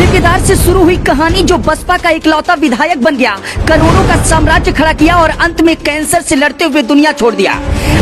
ठेकेदार से शुरू हुई कहानी जो बसपा का इकलौता विधायक बन गया, करोड़ों का साम्राज्य खड़ा किया और अंत में कैंसर से लड़ते हुए दुनिया छोड़ दिया।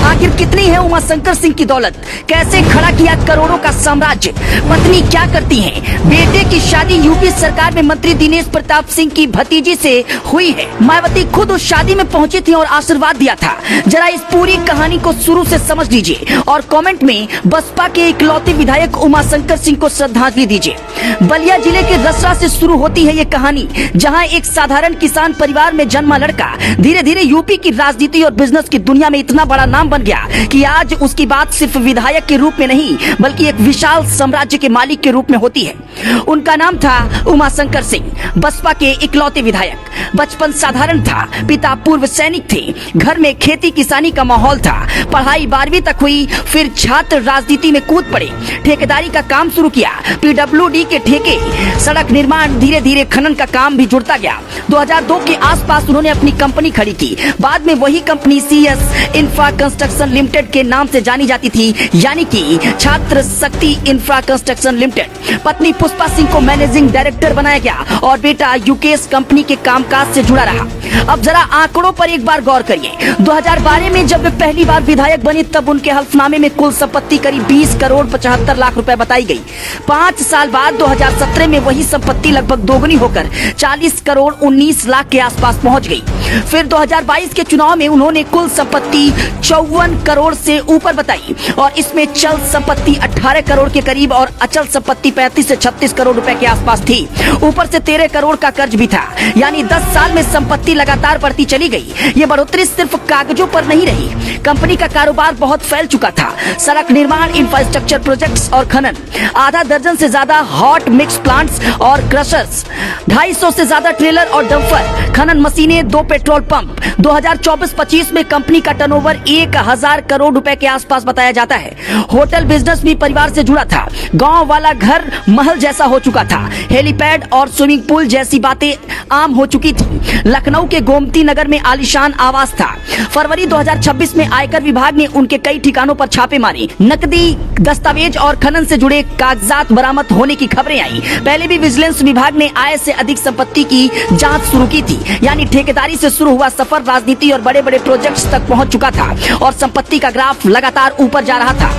आखिर कितनी है उमाशंकर सिंह की दौलत, कैसे खड़ा किया करोड़ों का साम्राज्य, पत्नी क्या करती हैं, बेटे की शादी यूपी सरकार में मंत्री दिनेश प्रताप सिंह की भतीजी से हुई है। मायावती खुद उस शादी में पहुंची थी और आशीर्वाद दिया था। जरा इस पूरी कहानी को शुरू से समझ लीजिए और कमेंट में बसपा के इकलौते विधायक उमाशंकर सिंह को श्रद्धांजलि दीजिए। बलिया जिले के रसरा से शुरू होती है ये कहानी, जहां एक साधारण किसान परिवार में जन्मा लड़का धीरे धीरे यूपी की राजनीति और बिजनेस की दुनिया में इतना बड़ा नाम बन गया कि आज उसकी बात सिर्फ विधायक के रूप में नहीं बल्कि एक विशाल साम्राज्य के मालिक के रूप में होती है। उनका नाम था उमाशंकर सिंह, बसपा के इकलौते विधायक। बचपन साधारण था, पिता पूर्व सैनिक थे, घर में खेती किसानी का माहौल था। पढ़ाई 12वीं तक हुई, फिर छात्र राजनीति में कूद पड़े, ठेकेदारी का काम शुरू किया। पीडब्ल्यूडी के ठेके, सड़क निर्माण, धीरे धीरे खनन का काम भी जुड़ता गया। 2002 के आसपास उन्होंने अपनी कंपनी खड़ी की। बाद में वही company CS infra construction limited के नाम से जानी जाती थी, यानी कि छात्र शक्ति इंफ्रा कंस्ट्रक्शन लिमिटेड। पत्नी पुष्पा सिंह को मैनेजिंग डायरेक्टर बनाया गया और बेटा युकेश कंपनी के कामकाज से जुड़ा रहा। अब जरा आंकड़ों पर एक बार गौर करिए। 2012 में जब वे पहली बार विधायक बनी तब उनके हल्फनामे में कुल संपत्ति करीब 20 करोड़ 75 लाख रुपए बताई गई। 5 साल बाद 2017 में वही संपत्ति लगभग दोगुनी होकर 40 करोड़ 19 लाख के आसपास पहुंच गई। फिर 2022 के चुनाव में उन्होंने कुल संपत्ति 54 करोड़ से ऊपर बताई और इसमें चल संपत्ति 18 करोड़ के करीब और अचल संपत्ति 35 से 36 करोड़ रुपए के आसपास थी। ऊपर से 13 करोड़ का कर्ज भी था, यानी 10 साल में संपत्ति लगातार बढ़ती चली गई। ये बढ़ोतरी सिर्फ कागजों पर नहीं रही, कंपनी का कारोबार बहुत फैल चुका था। सड़क निर्माण, इंफ्रास्ट्रक्चर प्रोजेक्ट्स और खनन, आधा दर्जन से ज्यादा हॉट मिक्स प्लांट्स और क्रशर्स, 250 से ज्यादा ट्रेलर और डंपर, खनन मशीनें, 2 पेट्रोल पंप। 2024-25 में कंपनी का टर्नओवर 1000 करोड़ रुपए के आसपास बताया जाता है। होटल बिजनेस भी परिवार से जुड़ा था। गांव वाला घर महल जैसा हो चुका था। हेलीपैड और स्विमिंग पूल जैसी बातें आम हो चुकी थी। लखनऊ के गोमती नगर में आलीशान आवास था। फरवरी 2026 में आयकर विभाग ने उनके कई ठिकानों पर छापे मारे। नकदी, दस्तावेज और खनन से जुड़े कागजात बरामद होने की खबरें आई। पहले भी विजिलेंस विभाग ने आय से अधिक संपत्ति की जांच शुरू की थी, यानी ठेकेदारी से शुरू हुआ सफर राजनीति और बड़े बड़े प्रोजेक्ट्स तक पहुंच चुका था और संपत्ति का ग्राफ लगातार ऊपर जा रहा था।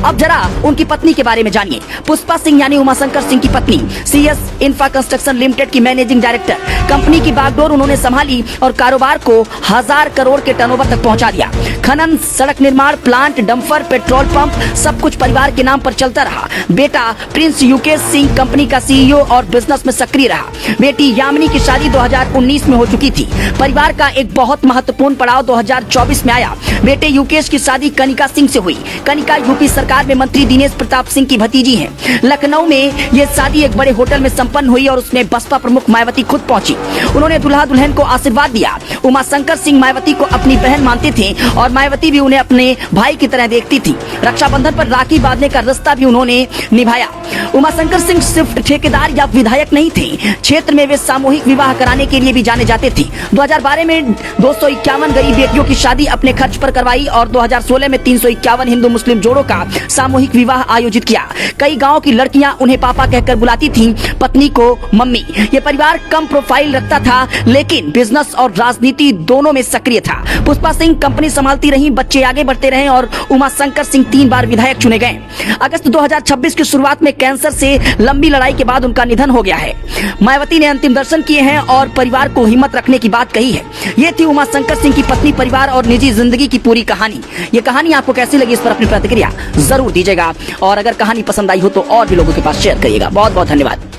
अब जरा उनकी पत्नी के बारे में जानिए। पुष्पा सिंह यानी उमाशंकर सिंह की पत्नी CS इंफ्रा कंस्ट्रक्शन लिमिटेड की मैनेजिंग डायरेक्टर। कंपनी की बागडोर उन्होंने संभाली और कारोबार को 1000 करोड़ के टर्नओवर तक पहुंचा दिया। खनन, सड़क निर्माण, प्लांट, डंपर, पेट्रोल पंप, सब कुछ परिवार के नाम पर चलता रहा। बेटा प्रिंस युकेश सिंह कंपनी का CEO और बिजनेस में सक्रिय रहा। बेटी यामिनी की शादी 2019 में हो चुकी थी। परिवार का एक बहुत महत्वपूर्ण पड़ाव 2024 में आया। बेटे युकेश की शादी कनिका सिंह से हुई। कनिका यूपी सरकार में मंत्री दिनेश प्रताप सिंह की भतीजी हैं। लखनऊ में ये शादी एक बड़े होटल में संपन्न हुई और उसमें बसपा प्रमुख मायावती खुद पहुंची। उन्होंने दुल्हा दुल्हन को आशीर्वाद दिया। उमाशंकर सिंह मायावती को अपनी बहन मानते थे और मायावती भी उन्हें अपने भाई की तरह देखती थी। रक्षाबंधन पर राखी बांधने का रिश्ता भी उन्होंने निभाया। उमाशंकर सिंह सिर्फ ठेकेदार या विधायक नहीं थे, क्षेत्र में वे सामूहिक विवाह कराने के लिए भी जाने जाते थे। 2012 में 251 गरीब बेटियों की शादी अपने खर्च पर करवाई और 2016 में 351 हिंदू मुस्लिम जोड़ों का सामूहिक विवाह आयोजित किया। कई गांव की लड़कियां उन्हें पापा कहकर बुलाती थीं, पत्नी को मम्मी। ये परिवार कम प्रोफाइल रखता था लेकिन बिजनेस और राजनीति दोनों में सक्रिय था। पुष्पा सिंह कंपनी संभालती रही, बच्चे आगे बढ़ते रहे और उमाशंकर सिंह 3 बार विधायक चुने गए। अगस्त 2026 की शुरुआत में कैंसर से लंबी लड़ाई के बाद उनका निधन हो गया है। मायावती ने अंतिम दर्शन किए हैं और परिवार को हिम्मत रखने की बात कही है। ये थी उमाशंकर सिंह की पत्नी, परिवार और निजी जिंदगी की पूरी कहानी। ये कहानी आपको कैसी लगी, इस पर अपनी प्रतिक्रिया जरूर दीजिएगा और अगर कहानी पसंद आई हो तो और भी लोगों के पास शेयर करिएगा। बहुत बहुत धन्यवाद।